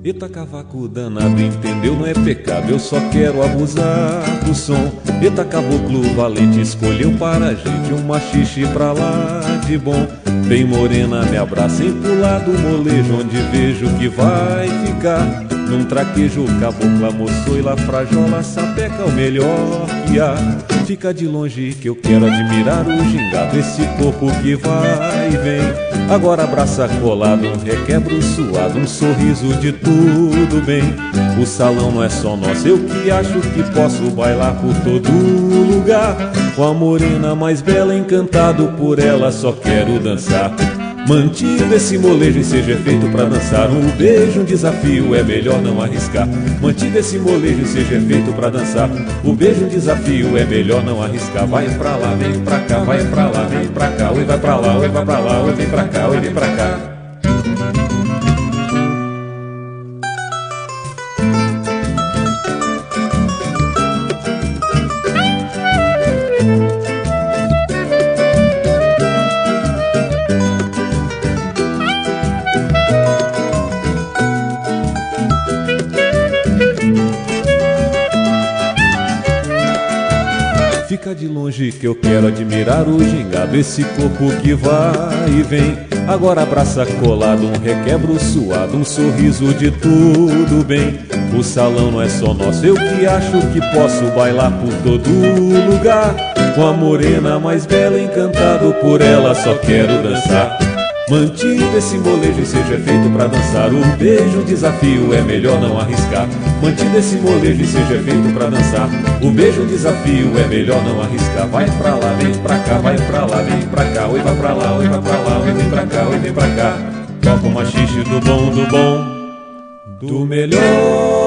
Eita cavaco danado, entendeu? Não é pecado, eu só quero abusar do som. Eita caboclo valente, escolheu para a gente um machixe pra lá de bom. Bem morena, me abraça em pular do molejo, onde vejo que vai ficar. Num traquejo, cabocla, moçoila, frajola, sapeca, o melhor que há. Fica de longe que eu quero admirar o gingado, esse corpo que vai e vem. Agora abraça colado, um requebro suado, um sorriso de tudo bem. O salão não é só nosso, eu que acho que posso bailar por todo lugar. Com a morena mais bela, encantado por ela, só quero dançar. Mantido esse molejo, seja feito pra dançar. Um beijo, um desafio, é melhor não arriscar. Mantido esse molejo, seja feito pra dançar. O beijo, um desafio, é melhor não arriscar. Vai pra lá, vem pra cá, vai pra lá, vem pra cá. Oi, vai pra lá, oi, vai pra lá, oi, vem pra cá, oi, vem pra cá. Fica de longe que eu quero admirar o gingado, esse corpo que vai e vem. Agora abraça colado, um requebro suado, um sorriso de tudo bem. O salão não é só nosso, eu que acho que posso bailar por todo lugar. Com a morena mais bela, encantado por ela, só quero dançar. Mantido esse molejo, seja feito pra dançar. O beijo, um desafio, é melhor não arriscar. Mantido esse molejo, seja feito pra dançar. O beijo, um desafio, é melhor não arriscar. Vai pra lá, vem pra cá, vai pra lá, vem pra cá. Oi, vai pra lá, oi, vai pra lá, oi, vem pra cá, oi, vem pra cá. Toca o machixe do bom, do melhor.